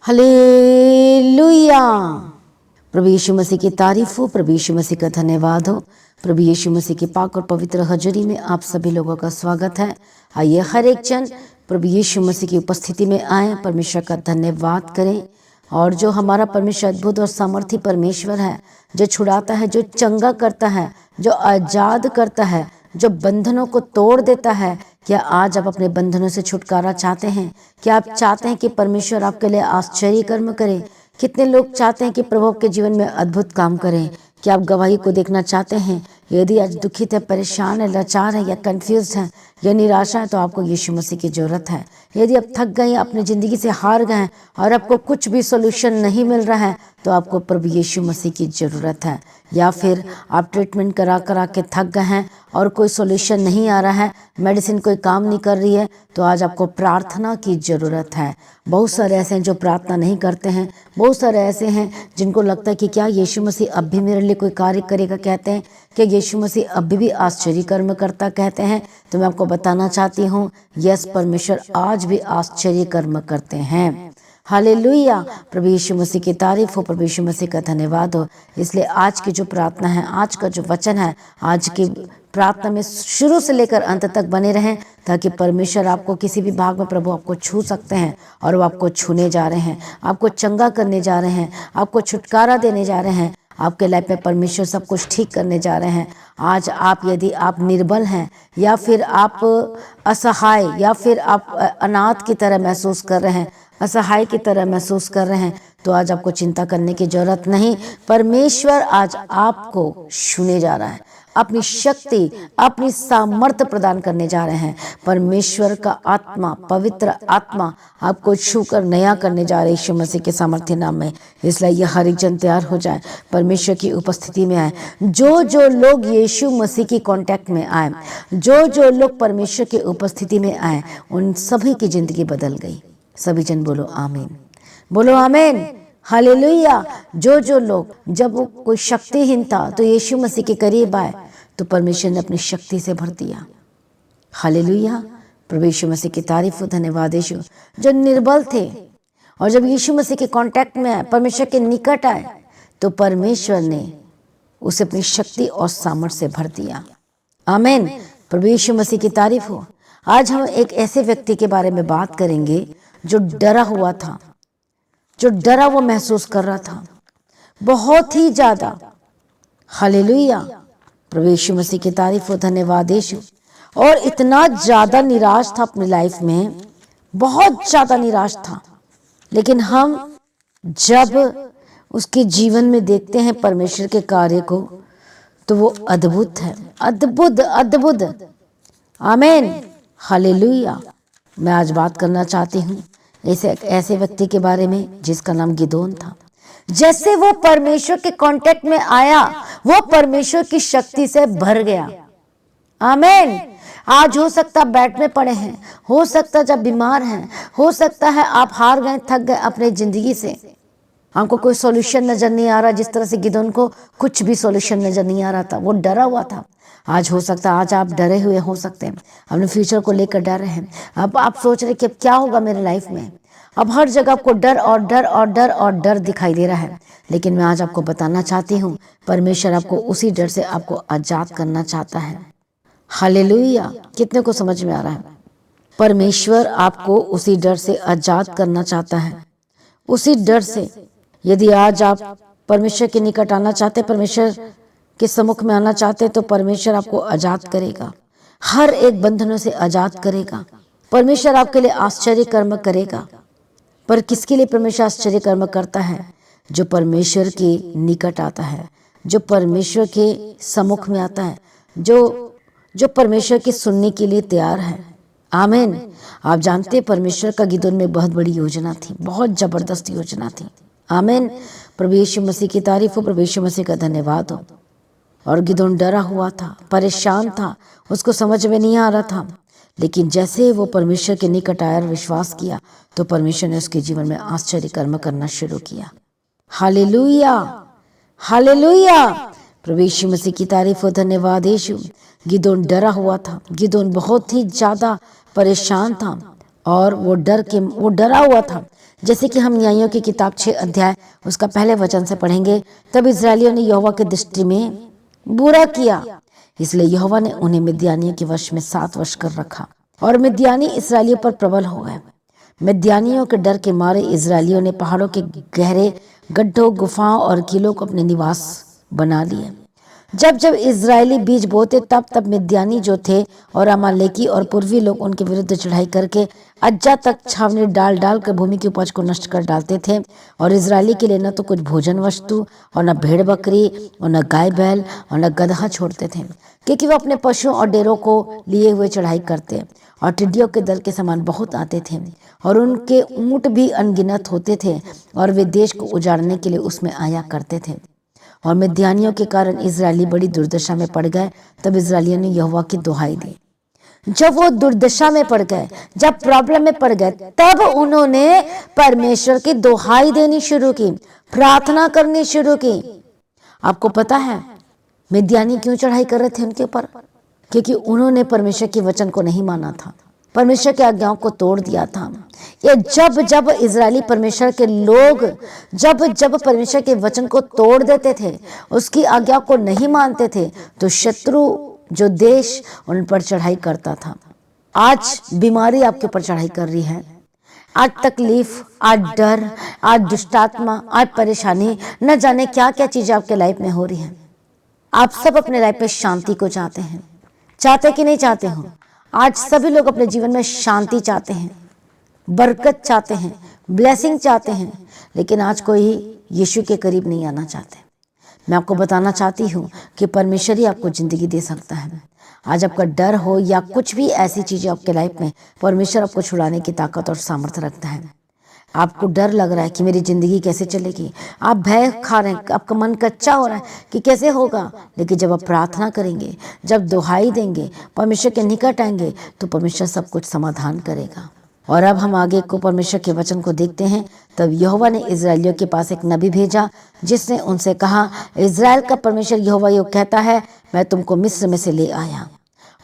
Hallelujah. प्रभु यीशु मसीह की तारीफ हो, प्रभु यीशु मसीह का धन्यवाद हो। प्रभु यीशु मसीह की पाक और पवित्र हजूरी में आप सभी लोगों का स्वागत है। आइए हर एक जन प्रभु यीशु मसीह की उपस्थिति में आए, परमेश्वर का धन्यवाद करें। और जो हमारा परमेश्वर अद्भुत और सामर्थी परमेश्वर है, जो छुड़ाता है, जो चंगा करता है, जो आजाद करता है, जो बंधनों को तोड़ देता है। क्या आज आप अपने बंधनों से छुटकारा चाहते हैं? क्या आप चाहते हैं कि परमेश्वर आपके लिए आश्चर्य कर्म करे? कितने लोग चाहते हैं कि प्रभु के जीवन में अद्भुत काम करें? क्या आप गवाही को देखना चाहते हैं? यदि आज दुखित है, परेशान है, लाचार है, या कंफ्यूज है, या निराशा है, तो आपको यीशु मसीह की जरूरत है। यदि आप थक गए, अपनी ज़िंदगी से हार गए हैं और आपको कुछ भी सोल्यूशन नहीं मिल रहा है, तो आपको प्रभु यीशु मसीह की ज़रूरत है। या फिर आप ट्रीटमेंट करा करा के थक गए हैं और कोई सोल्यूशन नहीं आ रहा है, मेडिसिन कोई काम नहीं कर रही है, तो आज आपको प्रार्थना की ज़रूरत है। बहुत सारे ऐसे हैं जो प्रार्थना नहीं करते हैं। बहुत सारे ऐसे हैं जिनको लगता है कि क्या यीशु मसीह अब भी मेरे लिए कोई कार्य करेगा, कहते हैं कि यीशु मसीह अभी भी आश्चर्य कर्म करता, कहते हैं। तो मैं आपको बताना चाहती हूँ, यस, परमेश्वर आज भी आश्चर्य कर्म करते हैं। हालेलुया। प्रभु यीशु मसीह की तारीफ हो, प्रभु यीशु मसीह का धन्यवाद हो। इसलिए आज की जो प्रार्थना है, आज का जो वचन है, आज की प्रार्थना में शुरू से लेकर अंत तक बने रहें, ताकि परमेश्वर आपको किसी भी भाग में प्रभु आपको छू सकते हैं। और वो आपको छूने जा रहे हैं, आपको चंगा करने जा रहे हैं, आपको छुटकारा देने जा रहे हैं। आपके लाइफ में परमेश्वर सब कुछ ठीक करने जा रहे हैं। आज आप, यदि आप निर्बल हैं, या फिर आप असहाय, या फिर आप अनाथ की तरह महसूस कर रहे हैं, असहाय की तरह महसूस कर रहे हैं, तो आज आपको चिंता करने की जरूरत नहीं। परमेश्वर आज आपको छूने जा रहा है, अपनी शक्ति, अपनी सामर्थ्य प्रदान करने जा रहे हैं। परमेश्वर का आत्मा, पवित्र आत्मा आपको छूकर नया करने जा रहे हैं यीशु मसीह के सामर्थ्य नाम में। इसलिए यह हर एक जन तैयार हो जाए, परमेश्वर की उपस्थिति में आए। जो लोग यीशु मसीह की कांटेक्ट में आए, जो लोग परमेश्वर की उपस्थिति में आए, उन सभी की जिंदगी बदल गई। सभी जन बोलो आमीन, बोलो आमीन, हालेलुया। जो लोग, जब वो कोई शक्तिहीन था, तो यीशु मसीह के करीब आए, तो परमेश्वर ने अपनी शक्ति से भर दिया। हालेलुया। प्रभु यीशु मसीह की तारीफ हो, धन्यवाद यीशु। जो निर्बल थे और जब यीशु मसीह के कांटेक्ट में आए, परमेश्वर के निकट आए, तो परमेश्वर ने उसे अपनी शक्ति और सामर्थ्य से भर दिया। आमीन। प्रभु यीशु मसीह की तारीफ हो। आज हम एक ऐसे व्यक्ति के बारे में बात करेंगे जो डरा हुआ था, जो डरा हुआ महसूस कर रहा था, बहुत ही ज्यादा। हालेलुया। प्रभु यीशु मसीह की तारीफ हो, धन्यवाद यीशु। और इतना ज्यादा निराश था अपनी लाइफ में, बहुत ज्यादा निराश था। लेकिन हम जब उसके जीवन में देखते हैं परमेश्वर के कार्य को, तो वो अद्भुत है, अद्भुत अद्भुत। आमीन, हालेलुया। मैं आज बात करना चाहती हूँ ऐसे व्यक्ति के बारे में जिसका नाम गिदोन था। जैसे वो परमेश्वर के कांटेक्ट में आया, वो परमेश्वर की शक्ति से भर गया। आमीन। आज हो सकता बेड में पड़े हैं, हो सकता जब बीमार हैं, हो सकता है आप हार गए, थक गए अपने जिंदगी से, हमको कोई सॉल्यूशन नजर नहीं आ रहा। जिस तरह से गिदोन को कुछ भी सॉल्यूशन नजर नहीं आ रहा था, वो डरा हुआ था। आज हो सकता है आज आप डरे हुए हो सकते हैं, अपने फ्यूचर को लेकर डर रहे हैं। अब आप सोच रहे कि अब क्या होगा मेरे लाइफ में। अब हर जगह आपको डर और डर और डर और डर दिखाई दे रहा है। लेकिन मैं आज आपको बताना चाहती हूँ, परमेश्वर आपको उसी डर से आपको आजाद करना चाहता है। हालेलुया। कितने को समझ में आ रहा है? परमेश्वर आपको उसी डर से आजाद करना चाहता है, उसी डर से। यदि आज आप परमेश्वर के निकट आना चाहते, परमेश्वर के सम्मुख में आना चाहते, तो परमेश्वर आपको आजाद करेगा, हर एक बंधनों से आजाद करेगा। परमेश्वर आपके लिए आश्चर्य कर्म करेगा। पर किसके लिए परमेश्वर आश्चर्य कर्म करता है? जो परमेश्वर के निकट आता है, जो परमेश्वर के सम्मुख में आता है, जो परमेश्वर की सुनने के लिए तैयार है। आमीन। आप जानते हैं परमेश्वर का गिदोन में बहुत बड़ी योजना थी, बहुत जबरदस्त योजना थी। आमीन। प्रभु यीशु मसीह की तारीफ हो, प्रभु यीशु मसीह का धन्यवाद हो। और गिदोन डरा हुआ था, परेशान था, उसको समझ में नहीं आ रहा था। लेकिन जैसे वो परमेश्वर के निकट आया और विश्वास किया, तो परमेश्वर ने उसके जीवन में आश्चर्य कर्म करना शुरू किया। Hallelujah, hallelujah. प्रभु यीशु मसीह की तारीफ हो, धन्यवाद यीशु। गिदोन डरा हुआ था, गिदोन बहुत ही ज्यादा परेशान था, और वो डरा हुआ था। जैसे कि हम न्यायों की किताब 6 अध्याय उसका पहले वचन से पढ़ेंगे, तब इजरायलियों ने यहोवा की दृष्टि में बुरा किया, इसलिए यहोवा ने उन्हें मिद्यानियों के वश में 7 वर्ष कर रखा और मिद्यानी इसराइलियों पर प्रबल हो गए। मिद्यानियों के डर के मारे इजरायलियों ने पहाड़ों के गहरे गड्ढों, गुफाओं और किलों को अपने निवास बना लिए। जब जब इजरायली बीज बोते तब तब मिद्यानी जो थे और अमालेकी और पूर्वी लोग उनके विरुद्ध चढ़ाई करके अज्जा तक छावनी डाल डाल कर भूमि की उपज को नष्ट कर डालते थे। और इजरायली के लिए न तो कुछ भोजन वस्तु और न भेड़ बकरी और न गाय बैल और न गदहा छोड़ते थे, क्योंकि वो अपने पशुओं और डेरों को लिए हुए चढ़ाई करते। और टिड्डियों के दल के समान बहुत आते थे और उनके ऊंट भी अनगिनत होते थे और वे देश को उजाड़ने के लिए उसमें आया करते थे। और मिद्यानियों के कारण इजरायली बड़ी दुर्दशा में पड़ गए। तब इजरायलियों ने यहोवा की दुहाई दी। जब वो दुर्दशा में पड़ गए, जब प्रॉब्लम में पड़ गए, तब उन्होंने परमेश्वर की दुहाई देनी शुरू की, प्रार्थना करनी शुरू की। आपको पता है मिद्यानी क्यों चढ़ाई कर रहे थे उनके ऊपर? क्योंकि उन्होंने परमेश्वर के वचन को नहीं माना था, परमेश्वर के आज्ञाओं को तोड़ दिया था। ये जब जब इजरायली परमेश्वर के लोग जब जब परमेश्वर के वचन को तोड़ देते थे, उसकी आज्ञा को नहीं मानते थे, तो शत्रु जो देश उन पर चढ़ाई करता था। आज बीमारी आपके ऊपर चढ़ाई कर रही है, आज तकलीफ, आज डर, आज दुष्टात्मा, आज परेशानी, न जाने क्या क्या चीजें आपके लाइफ में हो रही हैं। आप सब अपने लाइफ में शांति को चाहते हैं, चाहते कि नहीं चाहते हो? आज सभी लोग अपने जीवन में शांति चाहते हैं, बरकत चाहते हैं, ब्लेसिंग चाहते हैं, लेकिन आज कोई यीशु के करीब नहीं आना चाहते। मैं आपको बताना चाहती हूँ कि परमेश्वर ही आपको जिंदगी दे सकता है। आज आपका डर हो या कुछ भी ऐसी चीजें आपके लाइफ में, परमेश्वर आपको छुड़ाने की ताकत और सामर्थ्य रखता है। आपको डर लग रहा है कि मेरी जिंदगी कैसे चलेगी, आप भय खा रहे हैं, आपका मन कच्चा हो रहा है कि कैसे होगा, लेकिन जब आप प्रार्थना करेंगे, जब दुहाई देंगे, परमेश्वर के निकट आएंगे, तो परमेश्वर सब कुछ समाधान करेगा। और अब हम आगे को परमेश्वर के वचन को देखते हैं। तब यहोवा ने इजरायलियों के पास एक नबी भेजा, जिसने उनसे कहा, इजराइल का परमेश्वर यहोवा यो कहता है, मैं तुमको मिस्र में से ले आया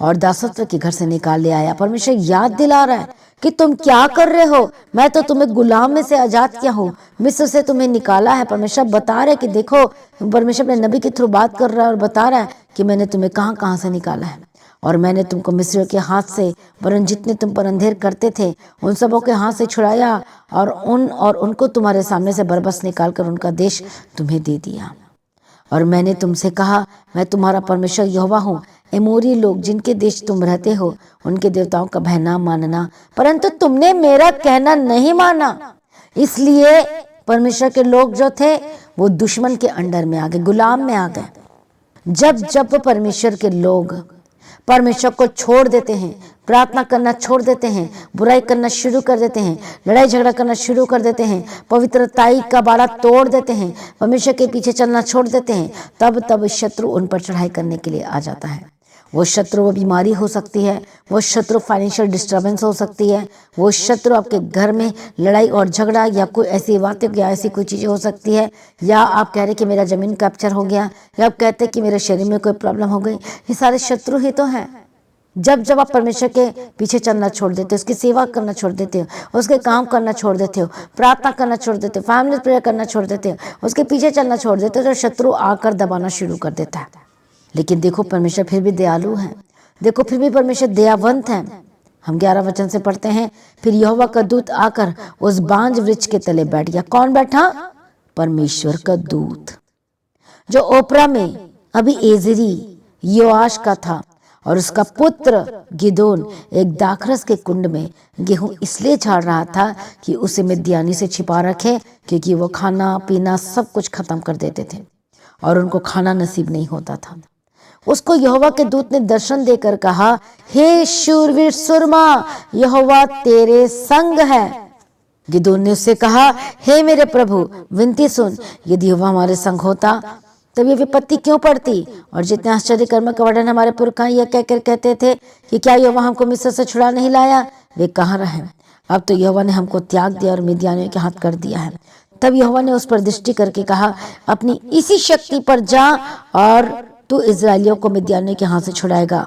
और दासत्व के घर से निकाल ले आया। परमेश्वर याद दिला रहा है कि तुम क्या कर रहे हो, मैं तो तुम्हें गुलाम में से आजाद किया हूँ, मिस्र से तुम्हें निकाला है। परमेश्वर बता रहे कि देखो, परमेश्वर अपने नबी के थ्रू बात कर रहा है और बता रहा है कि मैंने तुम्हें कहाँ कहाँ से निकाला है, और मैंने तुमको मिस्रियों के हाथ से, वरन जितने तुम पर अंधेर करते थे उन सबों के हाथ से छुड़ाया और उनको तुम्हारे सामने से बरबस निकाल कर उनका देश तुम्हें दे दिया। और मैंने तुमसे कहा, मैं तुम्हारा परमेश्वर यहोवा हूँ। एमोरी लोग जिनके देश तुम रहते हो, उनके देवताओं का भय ना मानना, परंतु तुमने मेरा कहना नहीं माना, इसलिए परमेश्वर के लोग जो थे वो दुश्मन के अंडर में आ गए, गुलाम में आ गए। जब जब परमेश्वर के लोग परमेश्वर को छोड़ देते हैं, प्रार्थना करना छोड़ देते हैं, बुराई करना शुरू कर देते हैं, लड़ाई झगड़ा करना शुरू कर देते हैं, पवित्रताई का बाड़ा तोड़ देते हैं, परमेश्वर के पीछे चलना छोड़ देते हैं, तब तब शत्रु उन पर चढ़ाई करने के लिए आ जाता है। वो शत्रु, वो बीमारी हो सकती है, वो शत्रु फाइनेंशियल डिस्टर्बेंस हो सकती है, वो शत्रु आपके घर में लड़ाई और झगड़ा या कोई ऐसी बातें या ऐसी कोई चीज़ें हो सकती है, या आप कह रहे कि मेरा ज़मीन कैप्चर हो गया, या आप कहते हैं कि मेरे शरीर में कोई प्रॉब्लम हो गई। ये सारे शत्रु ही तो हैं। जब जब आप परमेश्वर के पीछे चलना छोड़ देते हो, उसकी सेवा करना छोड़ देते हो, उसके काम करना छोड़ देते हो, प्रार्थना करना छोड़ देते हो, फैमिली प्रेयर करना छोड़ देते हो, उसके पीछे चलना छोड़ देते हो, तो शत्रु आकर दबाना शुरू कर देता है। लेकिन देखो, परमेश्वर फिर भी दयालु है, देखो फिर भी परमेश्वर दयावंत है। हम 11 वचन से पढ़ते हैं, फिर यहोवा का दूत आकर उस बांज वृक्ष के तले बैठ गया। कौन बैठा? परमेश्वर का दूत, जो ओपरा में अभी एजरी योआश का था, और उसका पुत्र गिदोन एक दाखरस के कुंड में गेहूं इसलिए झाड़ रहा था कि उसे मिद्यानी से छिपा रखे, क्योंकि वो खाना पीना सब कुछ खत्म कर देते थे और उनको खाना नसीब नहीं होता था। उसको यहोवा के दूत ने दर्शन देकर कहा, हे शूरवीर सुरमा, यहोवा तेरे संग है। गिदोन ने उससे कहा, हे मेरे प्रभु, विनती सुन, यदि यहोवा हमारे संग होता तब ये विपत्ति क्यों पड़ती? और जितने आश्चर्य कर्म का वर्णन हमारे पुरखा यह कहकर कहते थे कि क्या यहोवा हमको मिस्र से छुड़ा नहीं लाया, वे कहाँ रहे? अब तो यहोवा ने हमको त्याग दिया और मिद्यानियों के हाथ कर दिया है। तब यहोवा ने उस पर दृष्टि करके कहा, अपनी इसी शक्ति पर जा और तू इजरायलियों को मिद्यानियों के हाथ से छुड़ाएगा।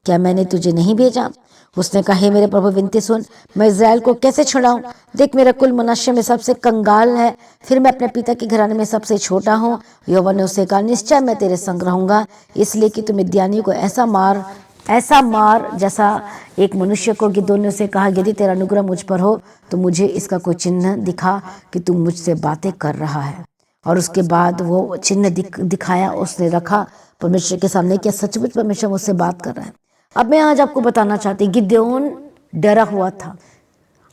क्या मैंने तुझे नहीं भेजा? उसने कहा, हे मेरे प्रभु विनती सुन, मैं इज़राइल को कैसे छुड़ाऊं? देख मेरा कुल मनुष्य में सबसे कंगाल है, फिर मैं अपने पिता के घराने में सबसे छोटा हूँ। यहोवा ने उससे कहा, निश्चय मैं तेरे संग रहूंगा, इसलिए कि तू मिद्यानियों को ऐसा मार जैसा एक मनुष्य को। गिदोन ने उसे कहा, यदि तेरा अनुग्रह मुझ पर हो तो मुझे इसका कोई चिन्ह दिखा कि तू मुझसे बातें कर रहा है। और उसके बाद वो चिन्ह दिखाया, उसने रखा परमेश्वर के सामने, क्या सचमुच परमेश्वर मुझसे बात कर रहा है। अब मैं आज आपको बताना चाहती, गिदोन डरा हुआ था।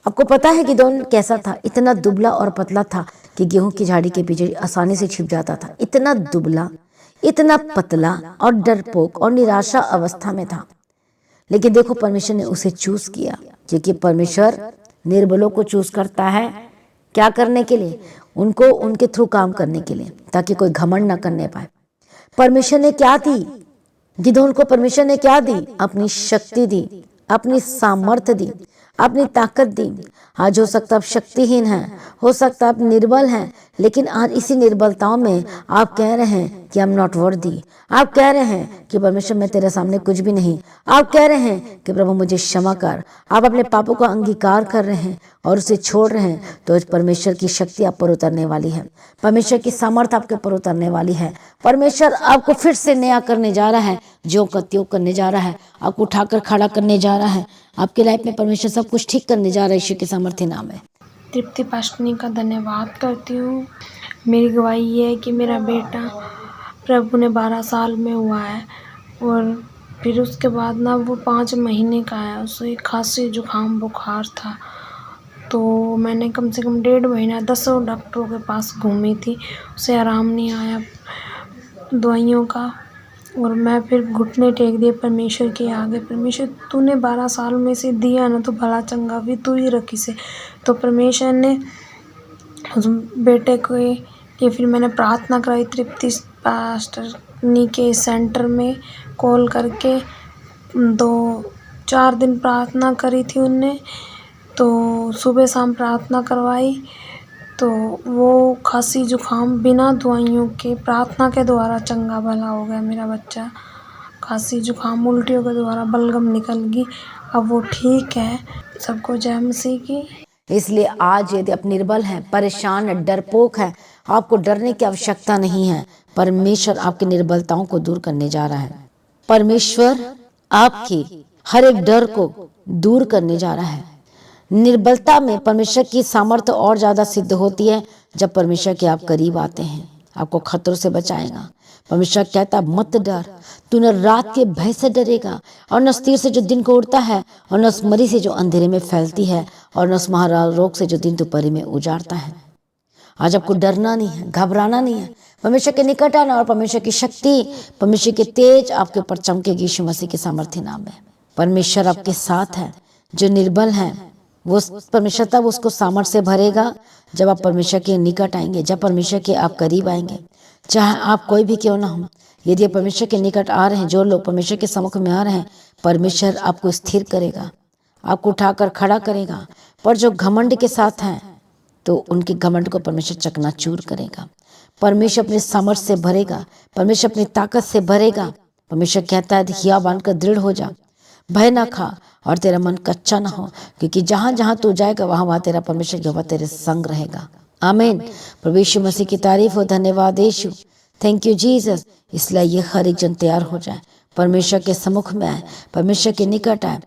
आपको पता है गिदोन कैसा था? इतना दुबला और पतला था कि गेहूं की झाड़ी के पीछे आसानी से छिप जाता था। इतना दुबला, इतना पतला और डरपोक और निराशा अवस्था में था। लेकिन देखो, परमेश्वर ने उसे चूज किया, क्योंकि परमेश्वर निर्बलों को चूज करता है। क्या करने के लिए? उनको उनके थ्रू काम करने के लिए, ताकि कोई घमंड ना करने पाए। परमेश्वर ने क्या दी गिदोन को? परमेश्वर ने क्या दी? अपनी शक्ति दी, अपनी सामर्थ्य दी, अपनी ताकत दी। आज हो सकता आप शक्तिहीन हैं, हो सकता आप निर्बल हैं, लेकिन आज इसी निर्बलताओं में आप कह रहे हैं कि आई एम नॉट वर्दी। आप कह रहे हैं कि परमेश्वर मैं तेरे सामने कुछ भी नहीं। आप कह रहे हैं कि प्रभु मुझे क्षमा कर। आप अपने पापों का अंगीकार कर रहे हैं और उसे छोड़ रहे हैं, तो परमेश्वर की शक्ति आप पर उतरने वाली है, परमेश्वर की सामर्थ आपके ऊपर उतरने वाली है। परमेश्वर आपको फिर से नया करने जा रहा है, जो का त्यों करने जा रहा है, आपको उठाकर खड़ा करने जा रहा है। आपके लाइफ में परमेश्वर सब कुछ ठीक करने जा रहा है, यीशु के सामर्थ्य नाम है। तृप्ति पास्टनी का धन्यवाद करती हूँ। मेरी गवाही ये है कि मेरा बेटा प्रभु ने 12 साल में हुआ है, और फिर उसके बाद ना वो 5 महीने का है। उसे खांसी जुकाम बुखार था, तो मैंने कम से कम 1.5 महीना 10 डॉक्टरों के पास घूमी थी, उसे आराम नहीं आया दवाइयों का। और मैं फिर घुटने टेक दिए परमेश्वर के आगे, परमेश्वर तूने 12 साल में से दिया ना, तो भला चंगा भी तू ही रखी से। तो परमेश्वर ने उस बेटे को ये फिर मैंने प्रार्थना कराई तृप्ति पास्टरनी के सेंटर में कॉल करके 2-4 दिन प्रार्थना करी थी उनने। तो सुबह शाम प्रार्थना करवाई, तो वो खांसी जुकाम बिना दवाइयों के प्रार्थना के द्वारा चंगा भला हो गया मेरा बच्चा। खांसी जुकाम उल्टियों के द्वारा बलगम निकल गई, अब वो ठीक है। सबको जय मसीह की। इसलिए आज यदि आप निर्बल हैं, परेशान हैं, डरपोक हैं, आपको डरने की आवश्यकता नहीं है। परमेश्वर आपकी निर्बलताओं को दूर करने जा रहा है। परमेश्वर आपकी हर एक डर को दूर करने जा रहा है। निर्बलता में परमेश्वर की सामर्थ्य और ज्यादा सिद्ध होती है जब परमेश्वर के आप करीब आते हैं। आपको खतरों से बचाएगा। परमेश्वर कहता है, मत डर, तू न रात के भय से डरेगा, और न तीर से जो दिन को उड़ता है, और न उस मरी से जो अंधेरे में फैलती है, और न उस महारोग से जो दिन दोपहर में उजाड़ता है। आज आपको डरना नहीं है, घबराना नहीं है। परमेश्वर के निकट आना, और परमेश्वर की शक्ति, परमेश्वर के तेज आपके ऊपर चमकेगी यीशु मसीह के सामर्थ्य नाम में। परमेश्वर आपके साथ है। जो निर्बल है, वो परमेश्वर तब उसको सामर्थ से भरेगा जब आप परमेश्वर के निकट आएंगे, जब परमेश्वर के आप करीब आएंगे। चाहे आप कोई भी क्यों ना हो, यदि आप परमेश्वर के निकट आ रहे हैं, जो लोग परमेश्वर के सम्मुख में आ रहे हैं, परमेश्वर आपको स्थिर करेगा, आपको उठाकर खड़ा करेगा। पर जो घमंड के साथ हैं, तो उनके घमंड को परमेश्वर चकनाचूर करेगा। परमेश्वर अपने सामर्थ्य से भरेगा, परमेश्वर अपनी ताकत से भरेगा। परमेश्वर कहता है, हिया बांधकर दृढ़ हो जा, भय ना खा, और तेरा मन कच्चा ना हो, क्योंकि जहां जहां तू जाएगा वहां वहां तेरा परमेश्वर यहोवा तेरे संग रहेगा। आमीन। प्रभु यीशु मसीह की तारीफ हो। धन्यवाद यीशु, थैंक यू जीसस। इसलिए ये हर एक जन तैयार हो जाए, परमेश्वर के सम्मुख में आए, परमेश्वर के निकट आए,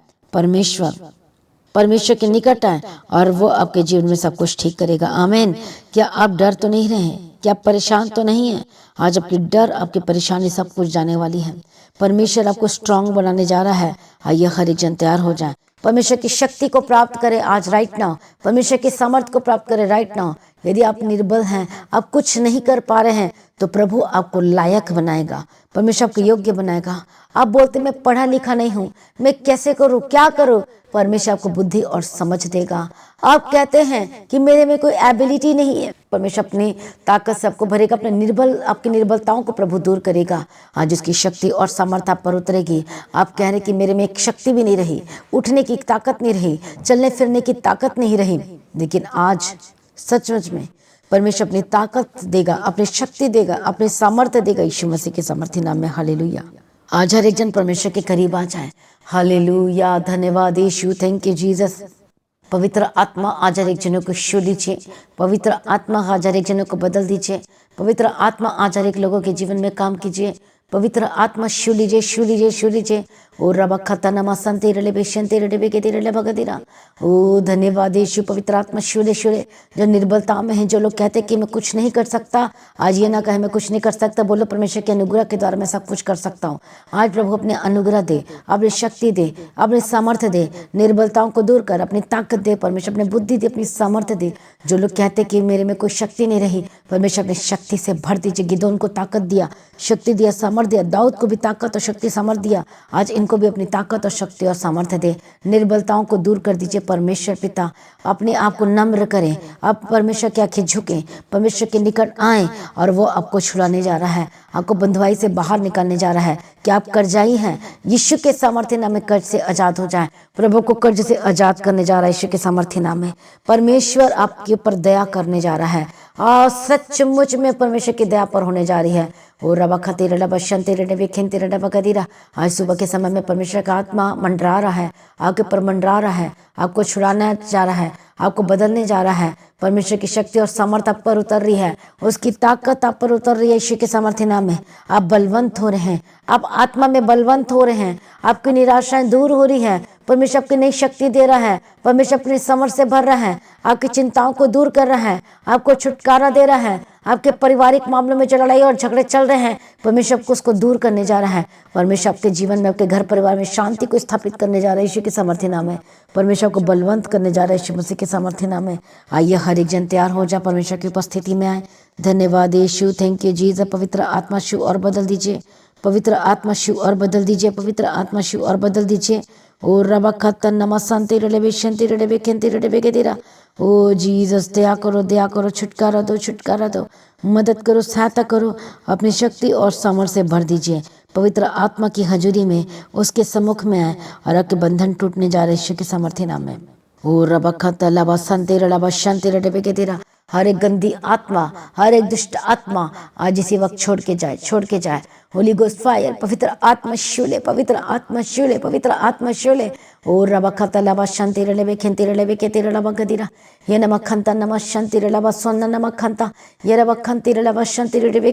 परमेश्वर के निकट आए, और वो आपके जीवन में सब कुछ ठीक करेगा। आमीन। क्या आप डर तो नहीं रहे? क्या आप परेशान तो नहीं है? आज आपकी डर, आपकी परेशानी सब कुछ जाने वाली है। परमेश्वर आपको स्ट्रांग बनाने जा रहा है। आइए हर एक जन तैयार हो जाए, परमेश्वर की शक्ति को प्राप्त करें आज, राइट नाउ। परमेश्वर की सामर्थ को प्राप्त करें राइट नाउ। यदि आप निर्बल हैं, आप कुछ नहीं कर पा रहे हैं, तो प्रभु आपको लायक बनाएगा, परमेश्वर आपको योग्य बनाएगा। आप बोलते मैं पढ़ा लिखा नहीं हूँ, मैं कैसे करूँ, क्या करूँ? परमेश्वर आपको बुद्धि और समझ देगा। आप कहते हैं कि मेरे में कोई एबिलिटी नहीं है, परमेश्वर अपनी ताकत से आपको भरेगा, अपने आपकी निर्बलताओं को प्रभु दूर करेगा। आज उसकी शक्ति और सामर्थ्य आप पर उतरेगी। आप कह रहे कि मेरे में एक शक्ति भी नहीं रही, उठने की ताकत नहीं रही, चलने फिरने की ताकत नहीं रही, लेकिन आज सचमुच में परमेश्वर अपनी ताकत देगा, अपनी शक्ति देगा, अपने सामर्थ्य देगा, यीशु मसीह के सामर्थ्य नाम में। हालेलुया। आज हर एक जन परमेश्वर के करीब आ जाए। हालेलुया, धन्यवाद यीशु, थैंक यू जीसस। पवित्र आत्मा आज हर एक जनों को छू लीजिए। पवित्र आत्मा आज हर एक जनों को बदल दीजिए। पवित्र आत्मा आज हर एक लोगों के जीवन में काम कीजिए। पवित्र आत्मा छू लीजिए, छू लीजिए, छू लीजिए। ओ रबा खता नमा संते रले बेशंते रले बेके रले भगदिरा। ओ धन्यवाद यीशु, पवित्र आत्मा छू ले, छू ले। जो निर्बलता में है, जो लोग कहते कि मैं कुछ नहीं कर सकता, आज ये ना कहे मैं कुछ नहीं कर सकता, बोलो परमेश्वर के अनुग्रह के द्वारा मैं सब कुछ कर सकता हूँ। आज प्रभु अपने अनुग्रह दे, अपनी शक्ति दे, अपने सामर्थ्य दे, निर्बलताओं को दूर कर, अपनी ताकत दे परमेश्वर, अपनी बुद्धि दे, अपनी सामर्थ्य दे। जो लोग कहते कि मेरे में कोई शक्ति नहीं रही, परमेश्वर अपनी शक्ति से भर दीजिए। गिदोन को ताकत दिया, शक्ति दिया, सामर्थ्य दिया। दाऊद को भी ताकत और शक्ति सामर्थ्य दिया। आज इनको भी अपनी ताकत और शक्ति और सामर्थ्य दे। निर्बलताओं को दूर कर दीजिए परमेश्वर पिता। अपने आप को नम्र करें, आप परमेश्वर की आंखें झुकें, परमेश्वर के निकट आएं और वो आपको छुड़ाने जा रहा है, आपको बंधुआई से बाहर निकालने जा रहा है। कि आप कर्जाई हैं, यीशु के सामर्थ्य नाम में कर्ज से आजाद हो जाएं। प्रभु को कर्ज से आजाद करने जा रहा है यीशु के सामर्थ्य नाम में। परमेश्वर आपके ऊपर दया करने जा रहा है और सचमुच में परमेश्वर की दया पर होने जा रही है। ओ रबा खती रबा शंति रबे खिंती रबा कदीरा। आज सुबह के समय में परमेश्वर का आत्मा मंडरा रहा है, आपके ऊपर मंडरा रहा है, आपको छुड़ाना जा रहा है, आपको बदलने जा रहा है। परमेश्वर की शक्ति और सामर्थ्य आप पर उतर रही है, उसकी ताकत आप पर उतर रही है यीशु के सामर्थ्य नाम में। आप बलवंत हो रहे हैं, आप आत्मा में बलवंत हो रहे हैं, आपकी निराशाएं दूर हो रही है। परमेश्वर आपकी नई शक्ति दे रहा है, परमेश्वर अपनी सामर्थ्य से भर रहा है, आपकी चिंताओं को दूर कर रहा है, आपको छुटकारा दे रहा है। आपके पारिवारिक मामलों में जो लड़ाई और झगड़े चल रहे हैं, परमेश्वर आपको उसको दूर करने जा रहा है। परमेश्वर आपके जीवन में, आपके घर परिवार में शांति को स्थापित करने जा रहा है यीशु के सामर्थ्य नाम में। परमेश्वर को बलवंत करने जा रहा है यीशु मसीह के सामर्थ्य नाम में। आइए हर एक जन तैयार हो जा, परमेश्वर की उपस्थिति में आए। धन्यवाद यीशु, थैंक यू जीसस। पवित्र आत्मा छू और बदल दीजिए, पवित्र आत्मा छू और बदल दीजिए, पवित्र आत्मा छू और बदल दीजिए। ओ रबा खतन नमा संते रड़े शंति रड़े खेंती रड़े के तेरा। ओ जीसस दया करो, दया करो, छुटकारा दो, छुटकारा दो, मदद करो, सहायता करो, अपनी शक्ति और सामर्थ्य से भर दीजिए। पवित्र आत्मा की हजूरी में उसके सम्मुख में आए और आपके बंधन टूटने जा रहे यीशु के सामर्थ्य नाम में। ओ रबा खता लबा संते रड़बा शंति रड़े के तेरा। हर एक गंदी आत्मा, हर एक दुष्ट आत्मा आज इसी वक्त छोड़ के जाए, छोड़ के जाए। होली गोस्ट फायर, पवित्र आत्मा शूले, पवित्र आत्मा शूले, पवित्र आत्मा शूले। ओ रबा खता लबा शांति रलेबे खेंती रलेबे के तेरे लबा गदीरा। ये नमक खंता नमक शांति रलबा सोना नमक खंता, ये रबा खंती रलबा शांति रलेबे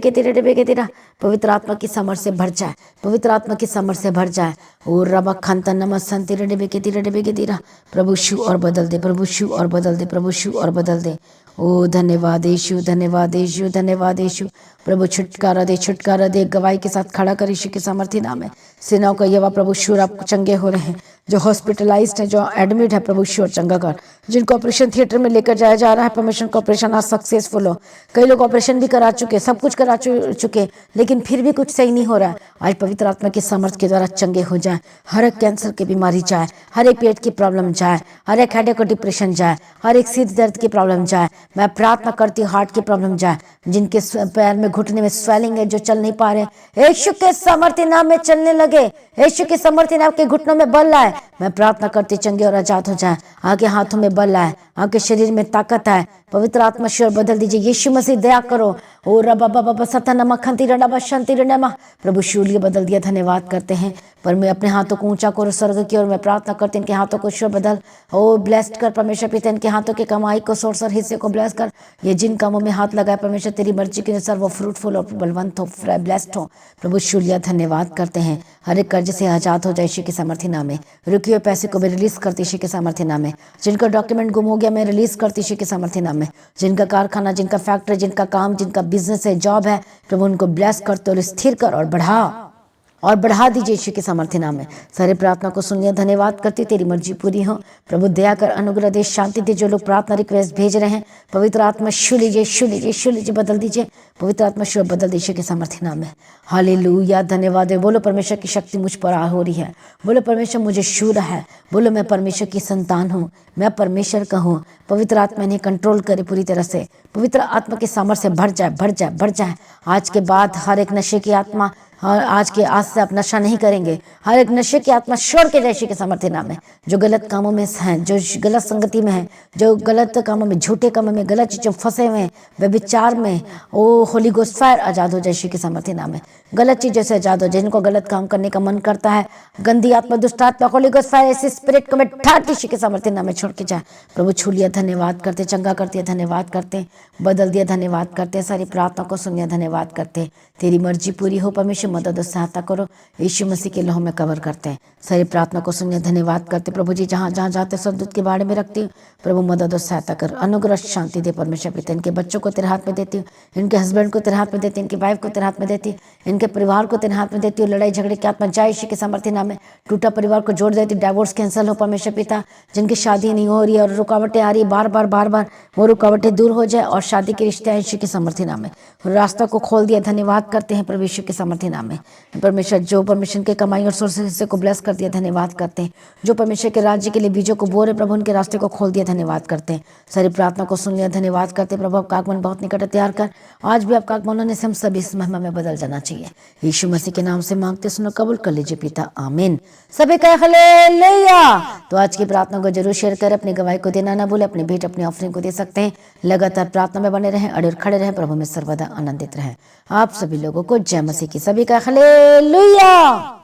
के तेरा। पवित्र आत्मा की सामर्थ्य से भर जाए, पवित्र आत्मा की सामर्थ्य से भर जाए। ओ रबा खंता नमक शांति रलेबे के तेरा। प्रभु शू और बदल दे, प्रभु शू और बदल दे, प्रभु शू और बदल दे। ओ धन्यवाद यीशु, धन्यवाद यीशु, धन्यवाद यीशु। प्रभु छुटकारा दे, छुटकारा दे। गवाही के साथ खड़ा कर यीशु के सामर्थ्य नाम है। सेनाओं का यहोवा प्रभु शूर आप चंगे हो रहे हैं। जो हॉस्पिटलाइज्ड है, जो एडमिट है, प्रभु शूर चंगा कर। जिनको ऑपरेशन थिएटर में लेकर जाया जा रहा है, परमेश्वर का ऑपरेशन आज सक्सेसफुल हो। कई लोग ऑपरेशन भी करा चुके, सब कुछ करा चुके, लेकिन फिर भी कुछ सही नहीं हो रहा है। आज पवित्र आत्मा के सामर्थ्य के द्वारा चंगे हो जाए। हर एक कैंसर की बीमारी जाए, हर एक पेट की प्रॉब्लम जाए, हर एक हेडेक और डिप्रेशन जाए, हर एक सिर दर्द की प्रॉब्लम जाए। मैं प्रार्थना करती हूँ हार्ट की प्रॉब्लम जाए। जिनके पैर में घुटने में स्वेलिंग है, जो चल नहीं पा रहे, यीशु के सामर्थ्य नाम में चलने लगे। यीशु के सामर्थ्य नाम के घुटनों में बल आए। मैं प्रार्थना करती चंगे और आजाद हो जाए। आगे हाथों में बल आए, आगे शरीर में ताकत आए। पवित्र आत्मा शोर बदल दीजिए। यीशु मसीह दया करो। ओ रबा बाबा सता नमा खंती रमा शांति रमा। प्रभु शूल्य बदल दिया, धन्यवाद करते हैं। पर मैं अपने हाथों को ऊंचा करो स्वर्ग की ओर। मैं प्रार्थना करती इनके हाथों को शोर बदल। ओ ब्लेस्ड कर परमेश्वर पिता, इनके हाथों की कमाई को, सोर्स और हिस्से को ब्लेस कर। ये जिन कामों में हाथ लगाए परमेश्वर तेरी मर्जी के अनुसार वो फ्रूटफुल और बलवंत हो, ब्लेस्ड हो। प्रभु शूल्य धन्यवाद करते हैं। हर एक कर्ज से आजाद हो जाए यीशु के सामर्थ्य नाम में। रुके हुए पैसे को मैं रिलीज करती यीशु के सामर्थ्य नाम में। जिनका डॉक्यूमेंट गुम हो गया, मैं रिलीज करती यीशु के सामर्थ्य नाम में। जिनका कारखाना, जिनका फैक्ट्री, जिनका काम, जिनका बिजनेस है, जॉब है, प्रभु उनको ब्लेस करते और स्थिर कर और बढ़ा दीजिए यीशु के सामर्थ्य नाम में। सारे प्रार्थना को सुन लिया, धन्यवाद करती, तेरी मर्जी पूरी हो। प्रभु दया कर, अनुग्रह दे, शांति दे। जो लोग प्रार्थना रिक्वेस्ट भेज रहे हैं, पवित्र आत्मा छू लीजिए, छू लीजिए, छू लीजिए, बदल दीजिए। पवित्र आत्मा छू बदल दीजिए यीशु के सामर्थ्य नाम में। हालेलुया, धन्यवाद है। बोलो परमेश्वर की शक्ति मुझ पर आ हो रही है। बोलो परमेश्वर मुझे छू रहा है। बोलो मैं परमेश्वर की संतान हूँ, मैं परमेश्वर का हूँ। पवित्र आत्मा इन्हें कंट्रोल करे पूरी तरह से। पवित्र आत्मा के सामर्थ्य से भर जाए, भर जाए, भर जाए। आज के बाद हर एक नशे की आत्मा, और आज से आप नशा नहीं करेंगे। हर एक नशे की आत्मा छोड़ के जय श्री के सामर्थ्य नाम में, जो गलत कामों में हैं, जो गलत संगति में है, जो गलत कामों में, झूठे कामों में, गलत चीजों में फंसे हुए हैं, व्यभिचार में, ओ होली गोस्ट फायर आजाद हो जय श्री के सामर्थ्य नाम में। गलत चीजों से आजाद हो, जिनको गलत काम करने का मन करता है, गंदी आत्मा, दुष्ट आत्मा, होली गोस्ट फायर ऐसे स्पिरिट को मैं ठाट यीशु के सामर्थ्य नाम में छोड़ के जाए। प्रभु छू लिया, धन्यवाद करते, चंगा कर दिया, धन्यवाद करते, बदल दिया, धन्यवाद करते, सारी प्रार्थना को सुनिया, धन्यवाद करते। तेरी मर्जी पूरी हो परमेश्वर, मदद और सहायता करो, यीशु मसीह के लहू में कवर करते हैं। सारी प्रार्थना को सुनिए, धन्यवाद करते। प्रभु जी जहाँ जहाँ जाते स्वर्गदूत के बारे में रखती हूँ, प्रभु मदद और सहायता कर, अनुग्रह शांति दे परमेश्वर पिता। इनके बच्चों को तेरे हाथ में देती हूँ, इनके हस्बैंड को तेरे हाथ में देती हूँ, इनकी वाइफ को तेरे हाथ में देती हूँ, इनके परिवार को तेरे हाथ में देती हूँ। लड़ाई झगड़े की आत्मा जाए यीशु के सामर्थ्य नाम में, टूटा परिवार को जोड़ देती, डाइवोर्स कैंसिल हो परमेश्वर पिता। जिनकी शादी नहीं हो रही है और रुकावटें आ रही बार बार, वो रुकावटें दूर हो जाए और शादी के रिश्ते यीशु के सामर्थ्य नाम में। रास्ता को खोल दिया, धन्यवाद करते हैं प्रभु यीशु के सामर्थ्य नाम में। परमेश्वर जो परमेश्वर के कमाई और सोर्स हिस्से को ब्लेस कर दिया, धन्यवाद करते हैं। जो परमेश्वर के राज्य के लिए बीजों को बो रहे, प्रभु उनके रास्ते को खोल दिया, धन्यवाद करते हैं। सारी प्रार्थना को सुन लिया, धन्यवाद करते। प्रभु आपका आगमन बहुत निकट है, तैयार कर। आज भी आपका आगमन होने से हम सभी इस महिमा में बदल जाना चाहिए। यीशु मसीह के नाम से मांगते, सुनो, कबूल कर लीजिए पिता, आमीन। सभी का हालेलुया। तो आज की प्रार्थना को जरूर शेयर करें, अपनी गवाही को देना ना भूलें, अपनी भेंट, अपनी ऑफरिंग को दे सकते हैं। लगातार प्रार्थना में बने रहें, अड़े और खड़े रहें, प्रभु में सर्वदा आनंदित रहें। आप सभी लोगों को जय मसीह की। सभी का हालेलुया।